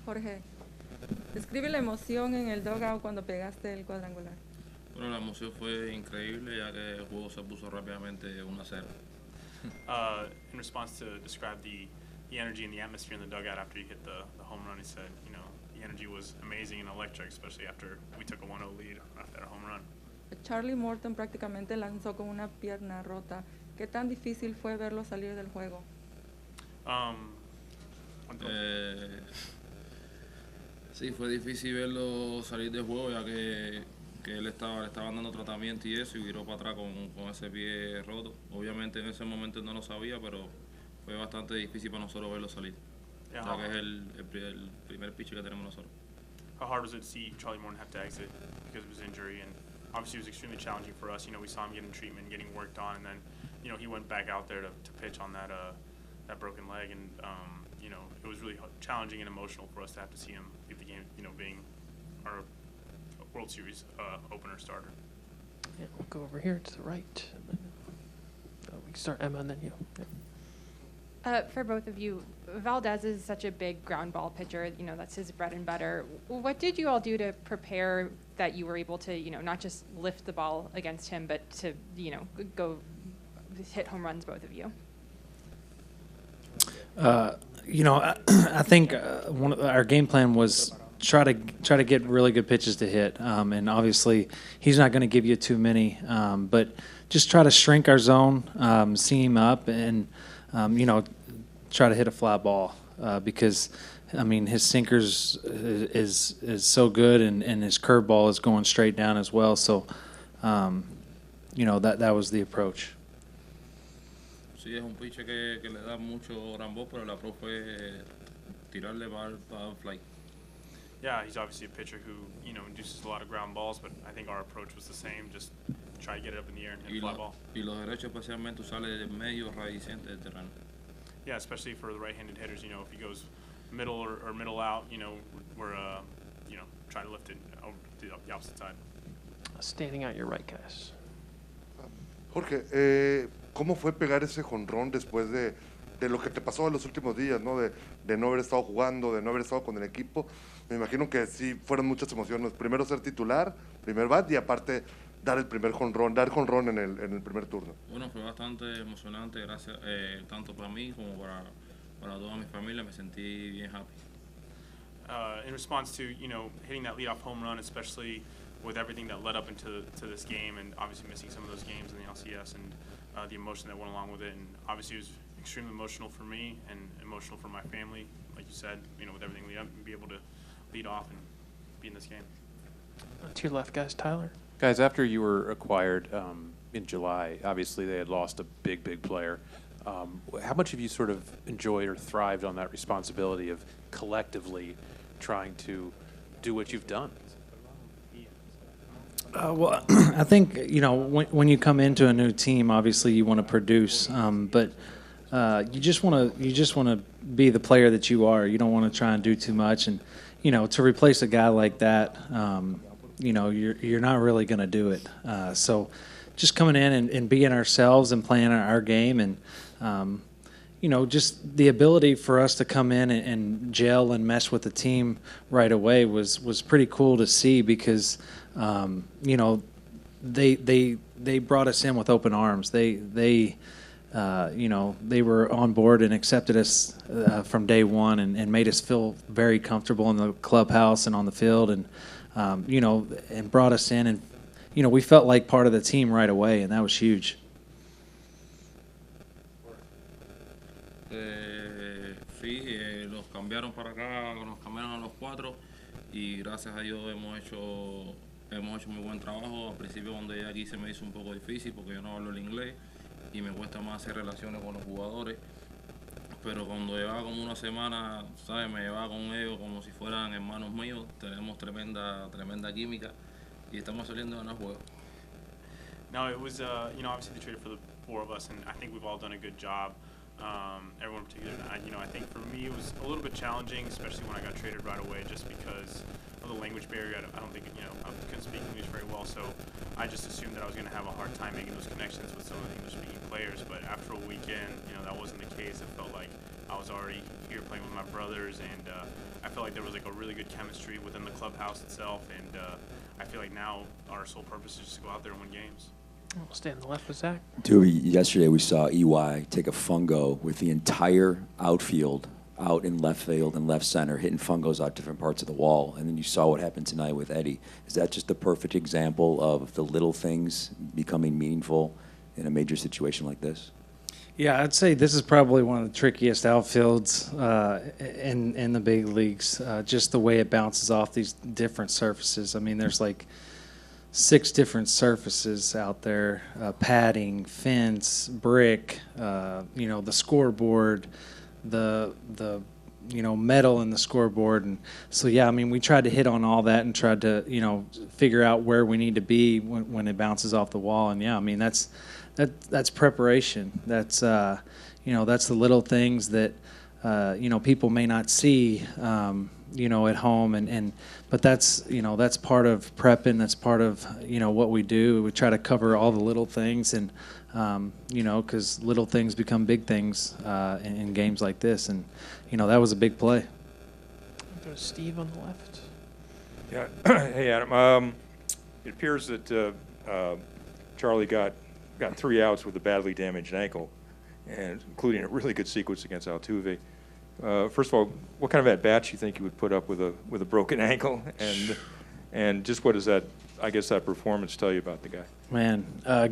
Jorge, describe la emoción en el dugout cuando pegaste el cuadrangular. Bueno, la emoción fue increíble ya que el juego se puso rápidamente 1-0. In response to describe the energy and the atmosphere in the dugout after you hit the home run, he said, the energy was amazing and electric, especially after we took a 1-0 lead after that home run. Charlie Morton prácticamente lanzó con una pierna rota. ¿Qué tan difícil fue verlo salir del juego? Sí, fue difícil verlo salir del juego ya que le estaban dando tratamiento y eso, y viró para atrás con ese pie roto. Obviamente en ese momento no lo sabía, pero fue bastante difícil para nosotros verlo salir. Yeah, ya que es el primer pitch que tenemos nosotros. How hard was it to see Charlie Morton have to exit because of his injury? And obviously it was extremely challenging for us. We saw him getting treatment, getting worked on, and then he went back out there to pitch on that broken leg, and it was really challenging and emotional for us to have to see him leave the game, being our World Series opener starter. Yeah, we'll go over here to the right. We can start Emma and then you. Yeah. For both of you, Valdez is such a big ground ball pitcher. That's his bread and butter. What did you all do to prepare that you were able to, not just lift the ball against him, but to, go hit home runs, both of you? I think our game plan was try to get really good pitches to hit, and obviously he's not going to give you too many, but just try to shrink our zone, see him up, and try to hit a fly ball because his sinkers is so good, and his curveball is going straight down as well. So that was the approach. Sí, es un pitcher que le da mucho rambó, pero el approach fue tirarle para fly. Yeah, he's obviously a pitcher who, induces a lot of ground balls, but I think our approach was the same, just try to get it up in the air and hit a fly ball. Y los derechos especialmente usarle del medio radiciente del terreno. Yeah, especially for the right-handed hitters, if he goes middle or middle out, we're, trying to lift it over to the opposite side. Standing out your right, guys. Jorge, ¿cómo fue pegar ese jonrón después de lo que te pasó en los últimos días, ¿no? De no haber estado jugando, de no haber estado con el equipo? Me imagino que sí fueron muchas emociones. Primero ser titular, primer bat, y aparte dar el primer jonrón, en el primer turno. Bueno, fue bastante emocionante, gracias, tanto para mí como para toda mi familia. Me sentí bien happy. In response to, hitting that leadoff home run, especially with everything that led up into this game, and obviously missing some of those games in the LCS, and the emotion that went along with it, and obviously it was extremely emotional for me and emotional for my family, like you said, with everything lead up, and be able to lead off and be in this game. To your left, guys. Tyler. Guys, after you were acquired in July, obviously they had lost a big player. How much have you sort of enjoyed or thrived on that responsibility of collectively trying to do what you've done? Well, I think when you come into a new team, obviously you want to produce, but you just want to be the player that you are. You don't want to try and do too much, and to replace a guy like that, you're not really going to do it. So just coming in and being ourselves and playing our game, and just the ability for us to come in and gel and mesh with the team right away was pretty cool to see because they brought us in with open arms. They were on board and accepted us from day one and made us feel very comfortable in the clubhouse and on the field, and and brought us in, and we felt like part of the team right away, and that was huge. Sí, los cambiaron para acá, nos cambiaron a los 4 y gracias a Dios hemos hecho muy buen trabajo. Al principio cuando llegué aquí se me hizo un poco difícil porque yo no hablo el inglés y me cuesta más hacer relaciones con los jugadores, pero cuando llevaba como una semana, ¿sabes? Me llevaba con ellos como si fueran hermanos míos. Tenemos tremenda química y estamos saliendo de unos juegos. No, it was, obviously they traded for the 4 of us, and I think we've all done a good job. Everyone in particular, I think for me it was a little bit challenging, especially when I got traded right away, just because of the language barrier. I don't think, I couldn't speak English very well, so I just assumed that I was going to have a hard time making those connections with some of the English-speaking players. But after a weekend, that wasn't the case. It felt like I was already here playing with my brothers, and I felt like there was like a really good chemistry within the clubhouse itself, and I feel like now our sole purpose is just to go out there and win games. We'll stay on the left with Zach. Dewey, yesterday we saw EY take a fungo with the entire outfield out in left field and left center, hitting fungos out different parts of the wall. And then you saw what happened tonight with Eddie. Is that just the perfect example of the little things becoming meaningful in a major situation like this? Yeah, I'd say this is probably one of the trickiest outfields in the big leagues. Just the way it bounces off these different surfaces. I mean, there's like 6 different surfaces out there: padding, fence, brick, the scoreboard, the metal in the scoreboard. And so, yeah, I mean, we tried to hit on all that and tried to, figure out where we need to be when it bounces off the wall. And, yeah, I mean, that's preparation. That's, that's the little things that, people may not see, at home. But that's, that's part of prepping. That's part of, what we do. We try to cover all the little things and, because little things become big things in games like this. And, that was a big play. Go to Steve on the left. Yeah. Hey, Adam. It appears that Charlie got 3 outs with a badly damaged ankle, and including a really good sequence against Altuve. First of all, what kind of at-bats you think you would put up with a broken ankle, and just what does that performance tell you about the guy? Man,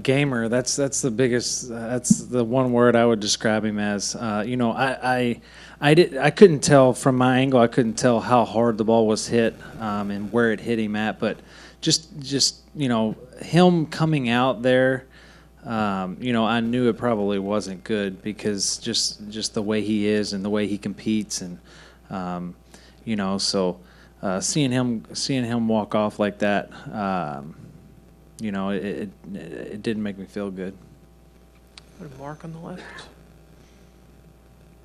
gamer. That's the biggest. That's the one word I would describe him as. I couldn't tell from my angle. I couldn't tell how hard the ball was hit and where it hit him at. But just him coming out there. I knew it probably wasn't good because just the way he is and the way he competes and seeing him walk off like that, it didn't make me feel good. Mark on the left.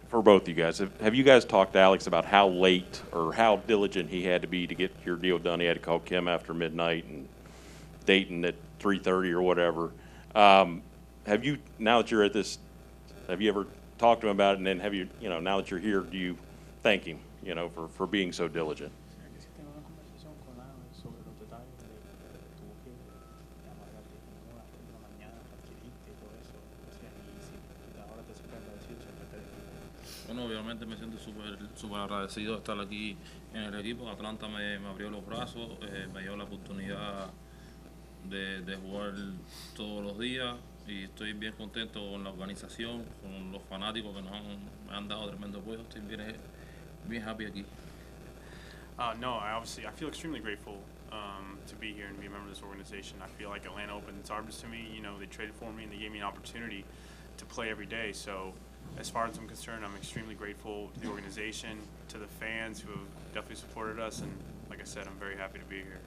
For both of you guys, have you guys talked to Alex about how late or how diligent he had to be to get your deal done? He had to call Kim after midnight and Dayton at 3:30 or whatever. Have you, now that you're at this, have you ever talked to him about it? And then have you, now that you're here, do you thank him, for being so diligent? Bueno, obviamente me siento súper agradecido de estar aquí en el equipo. Atlanta me abrió los brazos, me dio la oportunidad de jugar todos los días y estoy bien contento con la organización, con los fanáticos que me han dado tremendo apoyo. Estoy bien happy aquí. No, I feel extremely grateful to be here and be a member of this organization. I feel like Atlanta opened its arms to me. They traded for me and they gave me an opportunity to play every day. So as far as I'm concerned, I'm extremely grateful to the organization, to the fans who have definitely supported us, and like I said, I'm very happy to be here.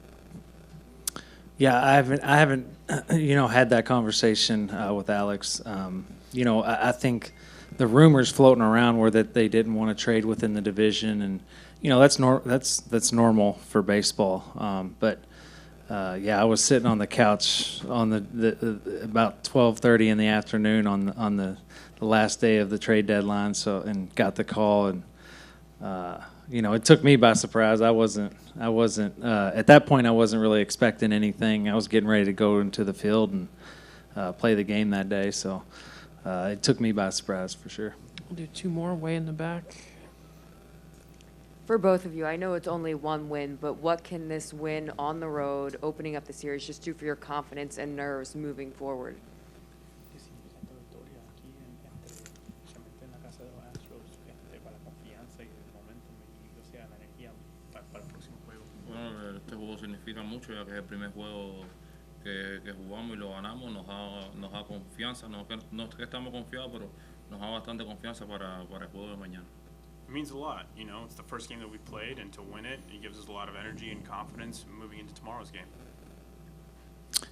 Yeah, I haven't, had that conversation with Alex. I think the rumors floating around were that they didn't want to trade within the division, and that's normal for baseball. But I was sitting on the couch on the about 12:30 in the afternoon on the last day of the trade deadline, and got the call, and it took me by surprise. I wasn't at that point. I wasn't really expecting anything. I was getting ready to go into the field and play the game that day, so it took me by surprise for sure. We'll do 2 more way in the back. For both of you, I know it's only 1 win, but what can this win on the road, opening up the series, just do for your confidence and nerves moving forward? Bueno, este juego significa mucho ya que es el primer juego que jugamos y lo ganamos, nos da confianza, no es que estamos confiados, pero nos da bastante confianza para el juego de mañana. It means a lot, it's the first game that we played, and to win it gives us a lot of energy and confidence moving into tomorrow's game.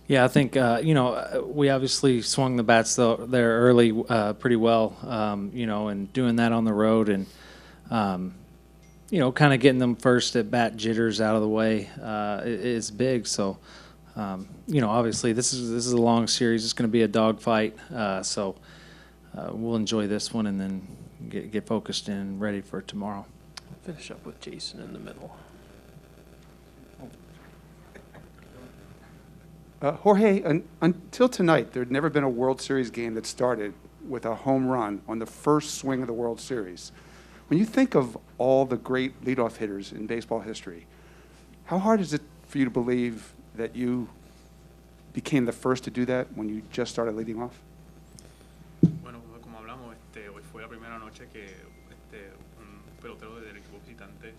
Yeah, I think, we obviously swung the bats there early pretty well, and doing that on the road and, kind of getting them first at bat jitters out of the way is big. So, obviously this is a long series. It's going to be a dogfight. So we'll enjoy this one and then get focused and ready for tomorrow. Finish up with Jason in the middle. Jorge, until tonight, there had never been a World Series game that started with a home run on the first swing of the World Series. When you think of all the great leadoff hitters in baseball history, how hard is it for you to believe that you became the first to do that when you just started leading off? Bueno, como hablamos, hoy fue la primera noche que un pelotero del equipo visitante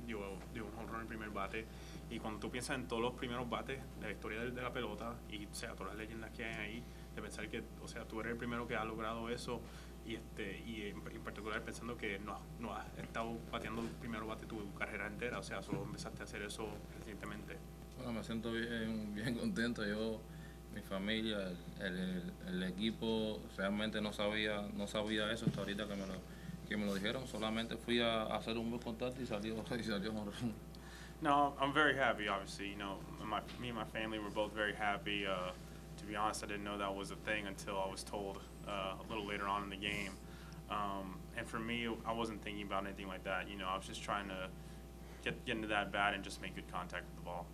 dio un home run en el primer bate. Y cuando tú piensas en todos los primeros bates de la historia de la pelota, y o sea, todas las leyendas que hay ahí, de pensar que, o sea, tú eres el primero que ha logrado eso, y en particular pensando que no has estado bateando el primer bate tu carrera entera, o sea, solo empezaste a hacer eso recientemente. Bueno, me siento bien contento. Yo, mi familia, el equipo realmente no sabía eso hasta ahorita que me lo dijeron. Solamente fui a hacer un buen contacto y salió jonrón. No, I'm very happy, obviously. You know, me and my family were both very happy. To be honest, I didn't know that was a thing until I was told a little later on in the game. And for me, I wasn't thinking about anything like that. You know, I was just trying to get into that bat and just make good contact with the ball.